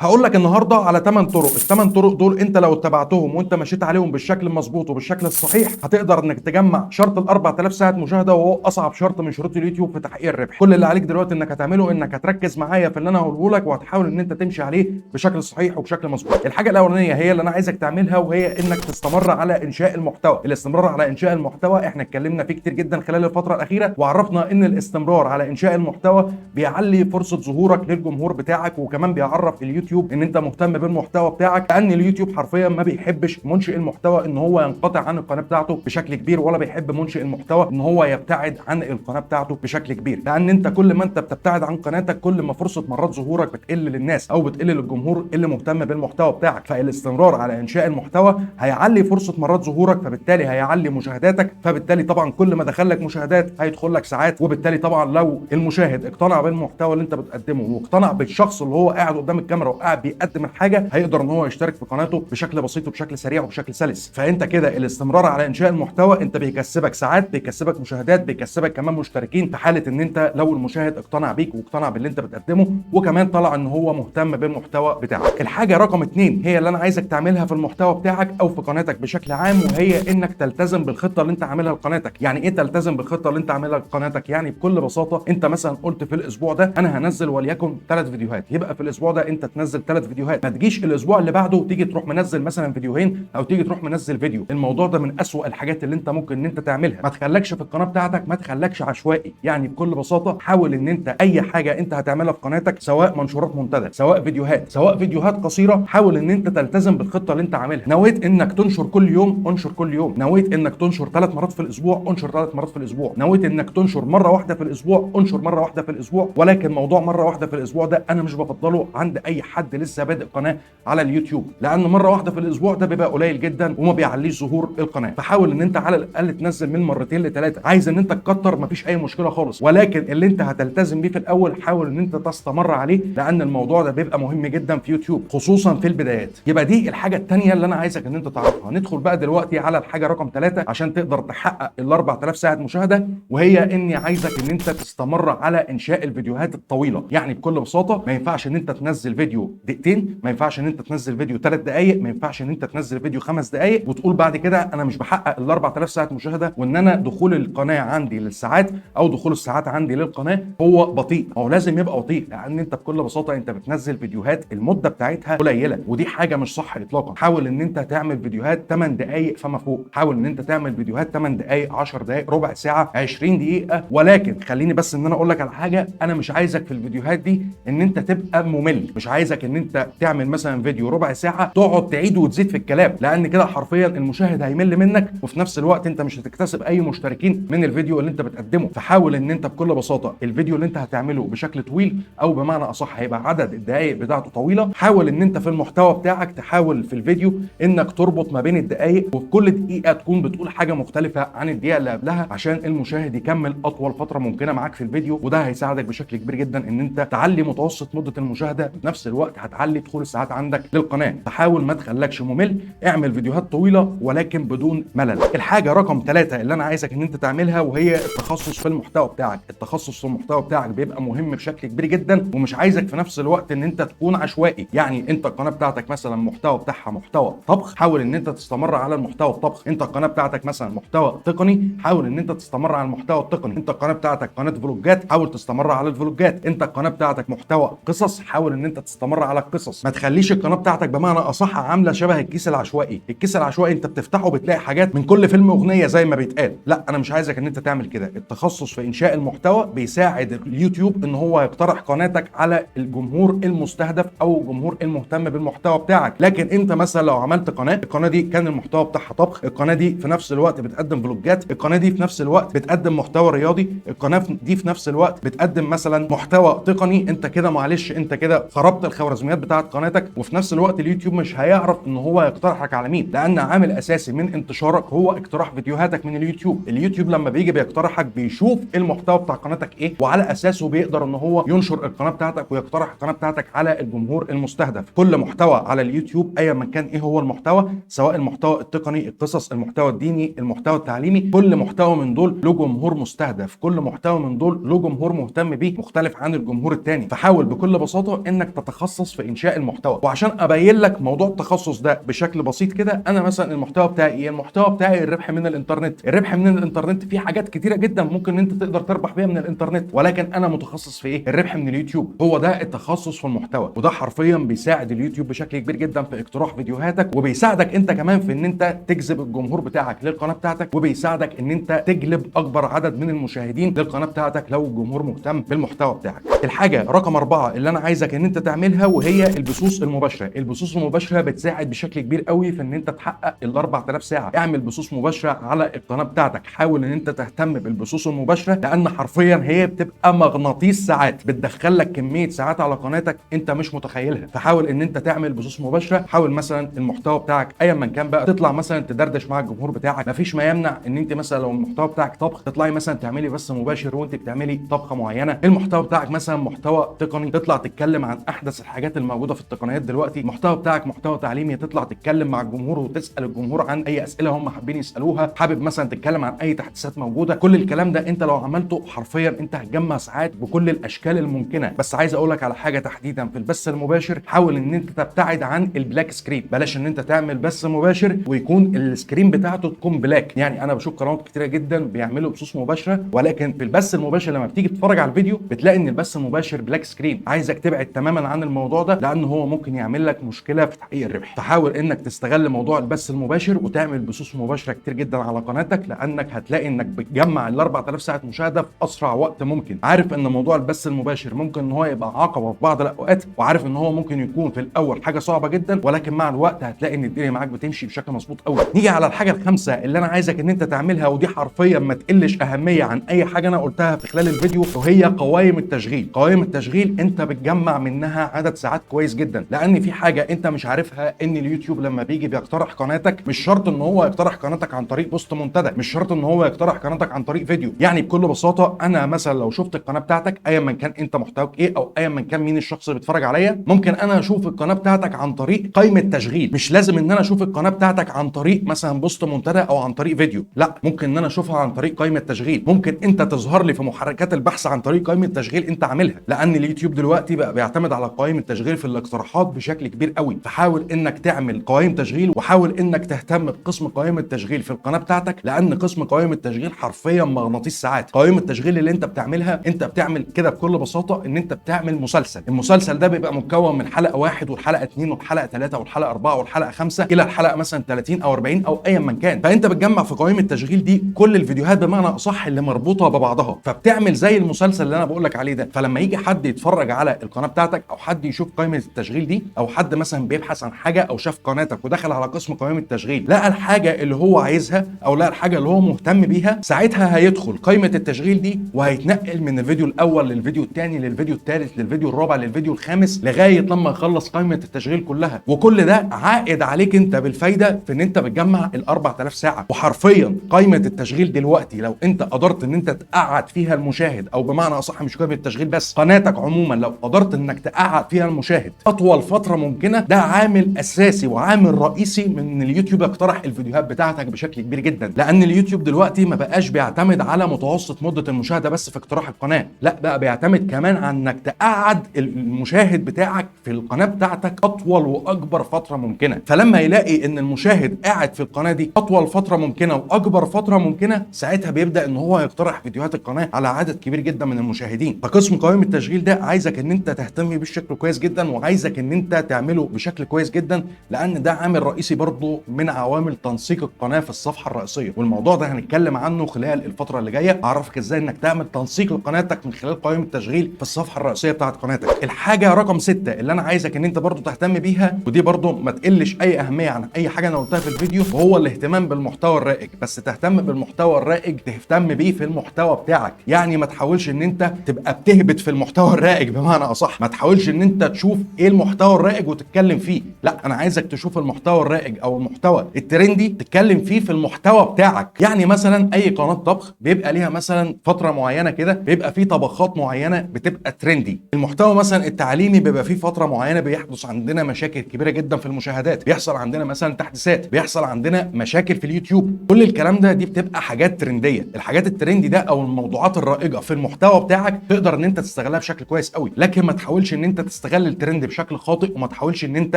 هاقول لك النهارده على 8 طرق، ال8 طرق دول أنت لو اتبعتهم وأنت مشيت عليهم بالشكل المضبوط وبالشكل الصحيح، هتقدر إنك تجمّع شرط ال4000 ساعة مشاهدة، وهو أصعب شرط من شروط اليوتيوب في تحقيق الربح. كل اللي عليك دلوقتي إنك هتعمله إنك هتركّز معايا في اللي أنا هاقوله لك، وهتحاول إن أنت تمشي عليه بشكل صحيح وبشكل مضبوط. الحاجة الأولانية هي اللي أنا عايزك تعملها، وهي إنك تستمر على إنشاء المحتوى. الاستمرار على إنشاء المحتوى إحنا اتكلمنا فيه كتير جدًا خلال الفترة الأخيرة، وعرّفنا إن الاستمرار على إنشاء المحتوى بيعلّي فرصة ظهورك للجمهور بتاعك، وكمان بيعرّف اليوتيوب إن أنت مهتم بالمحتوى بتاعك، لأن اليوتيوب حرفيًا ما بيحبش منشئ المحتوى إن هو ينقطع عن القناة بتاعته بشكل كبير، ولا بيحب منشئ المحتوى إن هو يبتعد عن القناة بتاعته بشكل كبير، لأن أنت كل ما أنت بتبتعد عن قناتك كل ما فرصة مرات ظهورك بتقل للناس أو بتقل للجمهور اللي مهتم بالمحتوى بتاعك. فالاستمرار على إنشاء المحتوى هيعلّي فرصة مرات ظهورك، فبالتالي هيعلّي مشاهداتك، فبالتالي طبعًا كل ما دخل لك مشاهدات هيدخل لك ساعات، وبالتالي طبعًا لو المشاهد اقتنع بالمحتوى اللي أنت بتقدمه واقتنع بالشخص اللي هو قاعد قدام الكاميرا وقاعد بيقدم الحاجة، هيقدر ان هو يشترك في قناته بشكل بسيط وبشكل سريع وبشكل سلس. فانت كده الاستمرار على انشاء المحتوى انت بيكسبك ساعات، بيكسبك مشاهدات، بيكسبك كمان مشتركين، في حاله ان انت لو المشاهد اقتنع بيك واقتنع باللي انت بتقدمه، وكمان طلع ان هو مهتم بالمحتوى بتاعك. الحاجه رقم 2 هي اللي انا عايزك تعملها في المحتوى بتاعك او في قناتك بشكل عام، وهي انك تلتزم بالخطه اللي انت عاملها لقناتك. يعني ايه تلتزم بالخطه اللي انت عاملها لقناتك؟ يعني بكل بساطه انت مثلا قلت في الاسبوع ده انا هنزل وليكن 3 فيديوهات، يبقى في الاسبوع ده انت تنزل 3 فيديوهات، ما تجيش الاسبوع اللي بعده تيجي تروح منزل مثلا فيديوهين او تيجي تروح منزل فيديو. الموضوع ده من اسوأ الحاجات اللي انت ممكن ان انت تعملها. ما تخلكش في القناه بتاعتك، ما تخلكش عشوائي. يعني بكل بساطه حاول ان انت اي حاجه انت هتعملها في قناتك، سواء منشورات منتدى، سواء فيديوهات، سواء فيديوهات قصيره، حاول ان انت تلتزم بالخطه اللي انت عاملها. نويت انك تنشر كل يوم، انشر كل يوم. نويت انك تنشر 3 مرات في الاسبوع، انشر 3 مرات في الاسبوع. نويت انك تنشر مره واحده في الاسبوع، انشر مره واحده في الاسبوع. ولكن موضوع مره واحده في الاسبوع ده انا مش بفضله عند اي حد لسه بادئ قناه على اليوتيوب، لان مره واحده في الاسبوع ده بيبقى قليل جدا وما بيعليش ظهور القناه. فحاول ان انت على الاقل تنزل من مرتين لثلاثه. عايز ان انت تكتر مفيش اي مشكله خالص، ولكن اللي انت هتلتزم بيه في الاول حاول ان انت تستمر عليه، لان الموضوع ده بيبقى مهم جدا في يوتيوب خصوصا في البدايات. يبقى دي الحاجه الثانيه اللي انا عايزك ان انت تعرفها. ندخل بقى دلوقتي على الحاجه رقم 3 عشان تقدر تحقق ال 4000 ساعه مشاهده، وهي اني عايزك ان انت تستمر على انشاء الفيديوهات الطويله. يعني بكل بساطه ما ينفعش ان انت تنزل فيديو دقيقتين، ما ينفعش ان انت تنزل فيديو 3 دقائق، ما ينفعش ان انت تنزل فيديو 5 دقائق وتقول بعد كده انا مش بحقق ال 4000 ساعه مشاهده، وان انا دخول القناه عندي للساعات او دخول الساعات عندي للقناه هو بطيء. هو لازم يبقى بطيء، لان انت بكل بساطه انت بتنزل فيديوهات المده بتاعتها قليله، ودي حاجه مش صح اطلاقا. حاول ان انت تعمل فيديوهات 8 دقائق فما فوق. حاول ان انت تعمل فيديوهات 8 دقائق، 10 دقائق، ربع ساعه، 20 دقيقه. ولكن خليني بس ان انا اقول لك على حاجه، انا مش عايزك في الفيديوهات دي ان انت تبقى ممل. مش عايزك ان انت تعمل مثلا فيديو ربع ساعه تقعد تعيد وتزيد في الكلام، لان كده حرفيا المشاهد هيمل منك، وفي نفس الوقت انت مش هتكتسب اي مشتركين من الفيديو اللي انت بتقدمه. فحاول ان انت بكل بساطه الفيديو اللي انت هتعمله بشكل طويل، او بمعنى اصح هيبقى عدد الدقائق بتاعته طويله. حاول ان انت في المحتوى بتاعك تحاول في الفيديو انك تربط ما بين الدقائق، وفي كل دقيقه تكون بتقول حاجه مختلفه عن الدقيقه اللي قبلها، عشان المشاهد يكمل اطول فتره ممكنه معاك في الفيديو. وده هيساعدك بشكل كبير جدا ان انت تعلي متوسط مده المشاهده، في نفس الوقت هتعلي دخول الساعات عندك للقناه. فحاول ما تخلكش ممل، اعمل فيديوهات طويله ولكن بدون ملل. الحاجه رقم 3 اللي انا عايزك ان انت تعملها وهي التخصص في المحتوى بتاعك. التخصص في المحتوى بتاعك بيبقى مهم بشكل كبير جدا، ومش عايزك في نفس الوقت ان انت تكون عشوائي. يعني انت القناه بتاعتك مثلا المحتوى بتاعها محتوى طبخ، حاول ان انت تستمر على المحتوى الطبخ. انت القناه بتاعتك مثلا محتوى تقني، حاول ان انت تستمر على المحتوى التقني. انت القناه بتاعتك قناه فلوجات، حاول تستمر على الفلوجات. انت القناه بتاعتك محتوى قصص، حاول ان انت تستمر على القصص. ما تخليش القناه بتاعتك بمعنى اصح عامله شبه الكيس العشوائي. الكيس العشوائي انت بتفتحه بتلاقي حاجات من كل فيلم اغنيه زي ما بيتقال. لا، انا مش عايزك ان انت تعمل كده. التخصص في انشاء المحتوى بيساعد اليوتيوب ان هو يقترح قناتك على الجمهور المستهدف او الجمهور المهتم بالمحتوى بتاعك. لكن انت مثلا لو عملت قناه، القناه دي كان المحتوى بتاعها طبخ، القناه دي في نفس الوقت بتقدم فلوجات، القناه دي في نفس الوقت بتقدم محتوى رياضي، القناه دي في نفس الوقت بتقدم مثلا محتوى تقني، انت كده معلش انت كده خربت الخوارزميات بتاعت قناتك. وفي نفس الوقت اليوتيوب مش هيعرف ان هو يقترحك على مين، لان عامل اساسي من انتشارك هو اقتراح فيديوهاتك من اليوتيوب. اليوتيوب لما بيجي بيقترحك بيشوف المحتوى بتاع قناتك ايه، وعلى اساسه بيقدر ان هو ينشر القناه بتاعتك ويقترح القناه بتاعتك على الجمهور المستهدف. كل محتوى على اليوتيوب ايا ما كان ايه هو المحتوى، سواء المحتوى التقني، القصص، المحتوى الديني، المحتوى التعليمي، كل محتوى من دول له جمهور مستهدف، كل محتوى من دول له جمهور مهتم بيه مختلف عن الجمهور التاني. فحاول بكل بساطه انك تتخصص متخصص في انشاء المحتوى. وعشان ابين لك موضوع التخصص ده بشكل بسيط كده، انا مثلا المحتوى بتاعي ايه؟ المحتوى بتاعي الربح من الانترنت. الربح من الانترنت في حاجات كتيره جدا ممكن انت تقدر تربح بيها من الانترنت، ولكن انا متخصص في ايه؟ الربح من اليوتيوب. هو ده التخصص في المحتوى، وده حرفيا بيساعد اليوتيوب بشكل كبير جدا في اقتراح فيديوهاتك، وبيساعدك انت كمان في ان انت تجذب الجمهور بتاعك للقناه بتاعتك، وبيساعدك ان انت تجلب اكبر عدد من المشاهدين للقناه بتاعتك لو الجمهور مهتم بالمحتوى بتاعك. الحاجه رقم 4 اللي انا عايزك ان انت تعملها وهي البثوث المباشره. البثوث المباشره بتساعد بشكل كبير قوي في ان انت تحقق ال 4000 ساعه. اعمل بثوث مباشره على القناه بتاعتك، حاول ان انت تهتم بالبثوث المباشره، لان حرفيا هي بتبقى مغناطيس ساعات، بتدخل لك كميه ساعات على قناتك انت مش متخيلها. فحاول ان انت تعمل بثوث مباشره. حاول مثلا المحتوى بتاعك ايا من كان بقى تطلع مثلا تدردش مع الجمهور بتاعك. مفيش ما يمنع ان انت مثلا لو المحتوى بتاعك طبخ تطلعي مثلا تعملي بث مباشر وانت بتعملي طبخه معينه. المحتوى بتاعك مثلا محتوى تقني تطلع تتكلم عن احدث الحاجات الموجوده في التقنيات دلوقتي. المحتوى بتاعك محتوى تعليمي تطلع تتكلم مع الجمهور وتسال الجمهور عن اي اسئله هم حابين يسالوها. حابب مثلا تتكلم عن اي تحديثات موجوده. كل الكلام ده انت لو عملته حرفيا انت هتجمع ساعات بكل الاشكال الممكنه. بس عايز اقول لك على حاجه تحديدا في البث المباشر، حاول ان انت تبتعد عن البلاك سكرين. بلاش ان انت تعمل بث مباشر ويكون السكرين بتاعته تكون بلاك. يعني انا بشوف قنوات كتيره جدا بيعملوا بثوث مباشره، ولكن في البث المباشر لما بتيجي تتفرج على الفيديو بتلاقي ان البث المباشر بلاك سكرين. عايزك تبعد تماما عن الموضوع ده، لان هو ممكن يعمل لك مشكله في تحقيق الربح. فحاول انك تستغل موضوع البث المباشر وتعمل بثوث مباشره كتير جدا على قناتك، لانك هتلاقي انك بتجمع ال 4000 ساعه مشاهده في اسرع وقت ممكن. عارف ان موضوع البث المباشر ممكن ان هو يبقى عقبه في بعض الاوقات، وعارف ان هو ممكن يكون في الاول حاجه صعبه جدا، ولكن مع الوقت هتلاقي ان الدنيا معاك بتمشي بشكل مظبوط قوي. نيجي على الحاجه الخامسه اللي انا عايزك ان انت تعملها، ودي حرفيا ما تقلش اهميه عن اي حاجه انا قلتها في خلال الفيديو، وهي قوائم التشغيل. قوائم التشغيل انت بتجمع منها عدد ساعات كويس جدا، لان في حاجه انت مش عارفها، ان اليوتيوب لما بيجي بيقترح قناتك مش شرط ان هو يقترح قناتك عن طريق بوست منتدى، مش شرط ان هو يقترح قناتك عن طريق فيديو. يعني بكل بساطه انا مثلا لو شفت القناه بتاعتك ايا من كان انت محتواك ايه، او ايا من كان مين الشخص اللي بيتفرج عليا، ممكن انا اشوف القناه بتاعتك عن طريق قائمه تشغيل. مش لازم ان انا اشوف القناه بتاعتك عن طريق مثلا بوست منتدى او عن طريق فيديو، لا، ممكن ان انا اشوفها عن طريق قائمه تشغيل. ممكن انت تظهر لي في محركات البحث عن طريق قائمه تشغيل انت عاملها، لان اليوتيوب دلوقتي بقى بيعتمد على قوائم التشغيل في الاقتراحات بشكل كبير قوي. فحاول انك تعمل قوائم تشغيل، وحاول انك تهتم بقسم قوائم التشغيل في القناه بتاعتك، لان قسم قوائم التشغيل حرفيا مغناطيس ساعات. قوائم التشغيل اللي انت بتعملها، انت بتعمل كده بكل بساطه ان انت بتعمل مسلسل. المسلسل ده بيبقى مكون من حلقه 1 والحلقه 2 والحلقه 3 والحلقه 4 والحلقه 5 الى الحلقه مثلا 30 او 40 او ايا من كان. فانت بتجمع في قوائم التشغيل دي كل الفيديوهات بمعنى اصح اللي مربوطه ببعضها، فبتعمل زي المسلسل اللي انا بقول لك عليه ده. فلما يجي حد يتفرج على القناه بتاعتك، او حد يشوف قائمه التشغيل دي، او حد مثلا بيبحث عن حاجه او شاف قناتك ودخل على قسم قوائم التشغيل لقى الحاجه اللي هو عايزها او لقى الحاجه اللي هو مهتم بيها، ساعتها هيدخل قائمه التشغيل دي وهيتنقل من الفيديو الاول للفيديو الثاني للفيديو الثالث للفيديو الرابع للفيديو الخامس لغايه لما يخلص قائمه التشغيل كلها. وكل ده عائد عليك انت بالفايده في ان انت بتجمع ال 4000 ساعه. وحرفيا قائمه التشغيل دلوقتي لو انت قدرت ان انت تقعد فيها المشاهد، او بمعنى اصح مش قائمه التشغيل بس، قناتك عموما لو قدرت انك تقعد فيها المشاهد اطول فتره ممكنه، ده عامل اساسي وعامل رئيسي من ان اليوتيوب يقترح الفيديوهات بتاعتك بشكل كبير جدا. لان اليوتيوب دلوقتي ما بقاش بيعتمد على متوسط مده المشاهده بس في اقتراح القناه، لا، بقى بيعتمد كمان على انك تقعد المشاهد بتاعك في القناه بتاعتك اطول واكبر فتره ممكنه. فلما يلاقي ان المشاهد قاعد في القناه دي اطول فتره ممكنه واكبر فتره ممكنه، ساعتها بيبدا ان هو يقترح فيديوهات القناه على عدد كبير جدا من المشاهدين. فقسم قوائم التشغيل ده عايزك ان انت تهتم بيه بشكل كويس جدا، وعايزك ان انت تعمله بشكل كويس جدا، لان ده عامل رئيسي برضه من عوامل تنسيق القناه في الصفحه الرئيسيه. والموضوع ده هنتكلم عنه خلال الفتره اللي جايه، اعرفك ازاي انك تعمل تنسيق لقناتك من خلال قوائم التشغيل في الصفحه الرئيسيه بتاعت قناتك. الحاجه رقم 6 اللي انا عايزك ان انت برضه تهتم بيها، ودي برضه ما تقلش اي اهميه عن اي حاجه انا قلتها في الفيديو، وهو الاهتمام بالمحتوى الرائج. بس تهتم بالمحتوى الرائج، تهتم بيه في المحتوى بتاعك. يعني ما تحاولش ان انت تبقى بتهبط في المحتوى الرائج بمعنى اصح. ما تحاولش ان انت تشوف ايه المحتوى الرائج وتتكلم فيه، لا، انا عايزك تشوف المحتوى الرائج او المحتوى الترندي تتكلم فيه في المحتوى بتاعك. يعني مثلا اي قناه طبخ بيبقى ليها مثلا فتره معينه كده بيبقى فيه طبخات معينه بتبقى ترندي. المحتوى مثلا التعليمي بيبقى فيه فتره معينه بيحدث عندنا مشاكل كبيره جدا في المشاهدات، بيحصل عندنا مثلا تحديثات، بيحصل عندنا مشاكل في اليوتيوب. كل الكلام ده دي بتبقى حاجات ترنديه. الحاجات الترندي ده او الموضوعات الرائجه في المحتوى بتاعك تقدر ان انت تستغلها بشكل كويس قوي، لكن ما تحاولش ان انت تستغل الترند بشكل خاطئ، وما تحاولش ان انت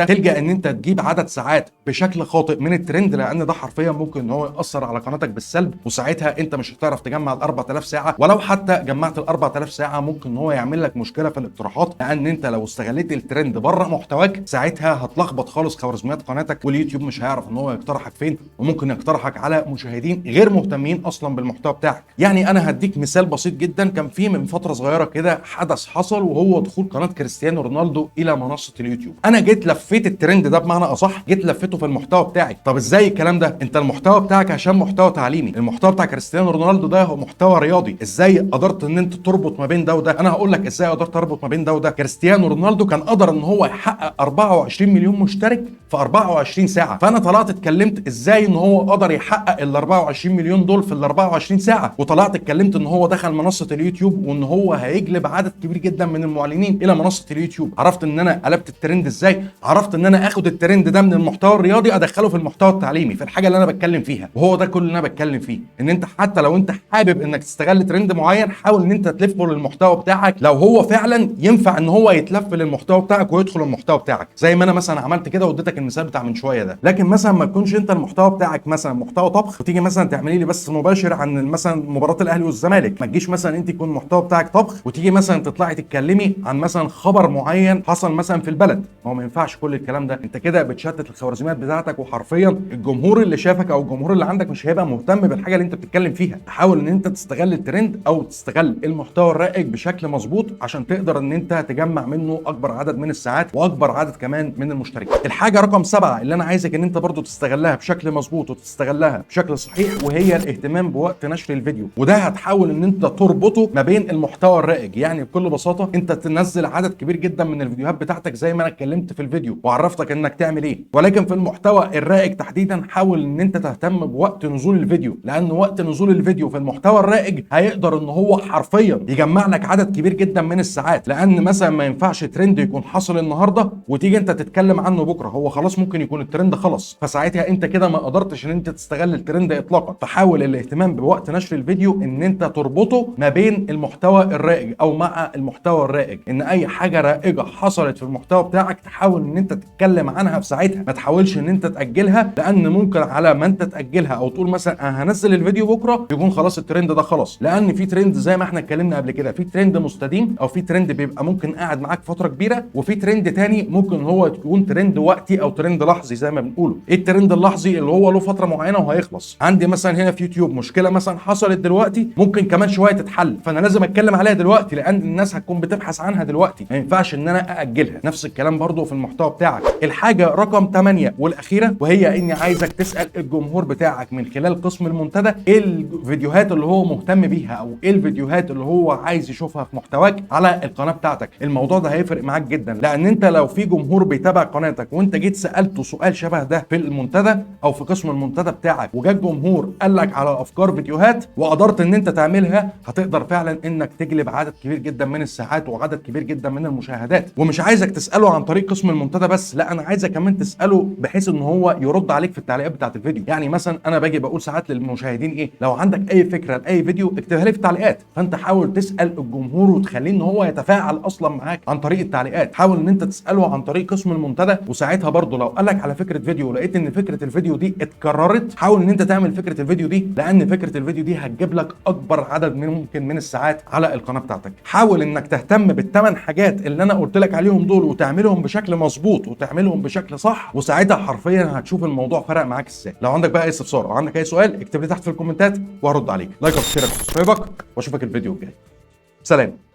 تلجأ ان انت تجيب عدد ساعات بشكل خاطئ من الترند، لان ده حرفيا ممكن ان هو يأثر على قناتك بالسلب، وساعتها انت مش هتعرف تجمع ال 4000 ساعه، ولو حتى جمعت ال 4000 ساعه ممكن ان هو يعمل لك مشكله في الاقتراحات، لان انت لو استغليت الترند بره محتواك ساعتها هتلخبط خالص خوارزميات قناتك، واليوتيوب مش هيعرف ان هو يقترحك فين، وممكن يقترحك على مشاهدين غير مهتمين اصلا بالمحتوى بتاعك. يعني انا هديك مثال بسيط جدا. كان في من فتره صغيره كده حدث حصل، وهو دخول قناه كريستيانو رونالدو الى منصه اليوتيوب. انا جيت لفيت الترند ده، بمعنى اصح جيت لفيته في المحتوى بتاعي. طب ازاي الكلام ده؟ انت المحتوى بتاعك عشان محتوى تعليمي، المحتوى بتاع كريستيانو رونالدو ده هو محتوى رياضي، ازاي قدرت ان انت تربط ما بين ده وده؟ انا هقول لك ازاي قدرت اربط ما بين ده وده. كريستيانو رونالدو كان قدر ان هو يحقق 24 مليون مشترك في 24 ساعه، فانا طلعت اتكلمت ازاي ان هو قدر يحقق ال 24 مليون دول في ال 24 ساعه، وطلعت اتكلمت ان هو دخل منصه اليوتيوب وان هو هيجلب عدد كبير جدا من المعلنين الى منصه اليوتيوب. عرفت ان انا قلبت الترند ازاي؟ عرفت ان انا اخد الترند ده من المحتوى الرياضي ادخله في المحتوى التعليمي، في الحاجه اللي انا بتكلم فيها، وهو ده كل اللي انا بتكلم فيه. ان انت حتى لو انت حابب انك تستغل ترند معين، حاول ان انت تلفه للمحتوى بتاعك لو هو فعلا ينفع ان هو يتلف للمحتوى بتاعك ويدخل المحتوى بتاعك، زي ما انا مثلا عملت كده واديتك المثال بتاع من شويه ده. لكن مثلا ما تكونش انت المحتوى بتاعك مثلا محتوى طبخ، وتيجي مثلا تعملي لي بس مباشر عن مثلا مباراه الاهلي والزمالك، ما تجيش مثلا انت يكون المحتوى بتاعك طبخ وتيجي مثلا تطلعي تتكلمي عن مثلا خبر معين حصل مثلا في البلد. هو ما ينفعش كل الكلام ده، انت كده بتشتت الخوارزميات بتاعتك، وحرفيا الجمهور اللي شافك او الجمهور اللي عندك مش هيبقى مهتم بالحاجه اللي انت بتتكلم فيها. حاول ان انت تستغل الترند او تستغل المحتوى الرائج بشكل مظبوط عشان تقدر ان انت تجمع منه اكبر عدد من الساعات واكبر عدد كمان من المشتركين. الحاجه رقم 7 اللي انا عايزك ان انت برضو تستغلها بشكل مظبوط وتستغلها بشكل صحيح، وهي الاهتمام بوقت نشر الفيديو. وده هتحاول ان انت تربطه ما بين المحتوى الرائج. يعني بكل بساطه انت تنزل عدد كبير جدا من الفيديوهات بتاعتك زي ما انا اتكلمت في الفيديو وعرفتك انك تعمل ايه، ولكن في المحتوى الرائج تحديدا حاول ان انت تهتم بوقت نزول الفيديو، لان وقت نزول الفيديو في المحتوى الرائج هيقدر ان هو حرفيا يجمع لك عدد كبير جدا من الساعات. لان مثلا ما ينفعش ترند يكون حصل النهارده وتيجي انت تتكلم عنه بكره، هو خلاص ممكن يكون الترند خلص، فساعتها انت كده ما قدرتش ان انت تستغل الترند اطلاقا. فحاول الاهتمام بوقت نشر الفيديو ان انت تربطه ما بين المحتوى الرائج او مع المحتوى الرائج، ان اي حاجه رائجه حصلت في المحتوى بتاعك تحاول ان انت تتكلم عنها في ساعتها، ما تحاولش ان انت تاجلها، لان ممكن على ما انت تاجلها او تقول مثلا انا هنزل الفيديو بكره يكون خلاص الترند ده خلاص. لان في ترند زي ما احنا اتكلمنا قبل كده، في ترند مستديم او في ترند بيبقى ممكن قاعد معاك فتره كبيره، وفي ترند تاني ممكن هو يكون ترند وقتي او ترند لحظي زي ما بنقوله. ايه الترند اللحظي؟ اللي هو له فتره معينه وهيخلص. عندي مثلا هنا في يوتيوب مشكله مثلا حصلت دلوقتي ممكن كمان شويه تتحل، فانا لازم اتكلم عليها دلوقتي لان الناس هتكون بتبحث عنها دلوقتي، ما ينفعش ان انا ااجلها. نفس الكلام برضو في المحتوى بتاعك. الحاجه رقم 8 والاخيره، وهي اني عايزك تسال الجمهور بتاعك من خلال قسم المنتدى ايه الفيديوهات اللي هو مهتم بيها او ايه الفيديوهات اللي هو عايز يشوفها في محتواك على القناه بتاعتك. الموضوع ده هيفرق معاك جدا، لان انت لو في جمهور بيتابع قناتك وانت جيت سالته سؤال شبه ده في المنتدى او في قسم المنتدى بتاعك، وجا الجمهور قال لك على افكار فيديوهات وقدرت ان انت تعملها، هتقدر فعلا انك تجلب عدد كبير جدا من الساعات وعدد كبير جدا من المشاهدات. ومش عايزك تساله عن طريق قسم المنتدى بس، لا انا عايزك كمان تساله بحيث ان هو يرد عليك في التعليقات بتاعت الفيديو. يعني مثلا انا باجي بقول ساعات للمشاهدين ايه، لو عندك اي فكره لاي فيديو اكتبها لي في التعليقات. فانت حاول تسال الجمهور وتخليه ان هو يتفاعل اصلا معاك عن طريق التعليقات. حاول ان انت تساله عن طريق قسم المنتدى، وساعتها برضه لو قال لك على فكره فيديو ولقيت ان فكره الفيديو دي اتكررت، حاول ان انت تعمل فكره الفيديو دي، لان فكره الفيديو دي هتجيب لك اكبر عدد ممكن من الساعات على القناه بتاعتك. حاول انك تهتم بالثمان حاجات اللي انا قلت لك عليهم دول وتعملهم بشكل مظبوط وتعملهم بشكل صح، وساعتها حرفيا هتشوف الموضوع فرق معاك ازاي. لو عندك بقى اي استفسار او عندك اي سؤال اكتب لي تحت في الكومنتات وهرد عليك. لايك وشير وسبسكرايبك، واشوفك الفيديو الجاي. سلام.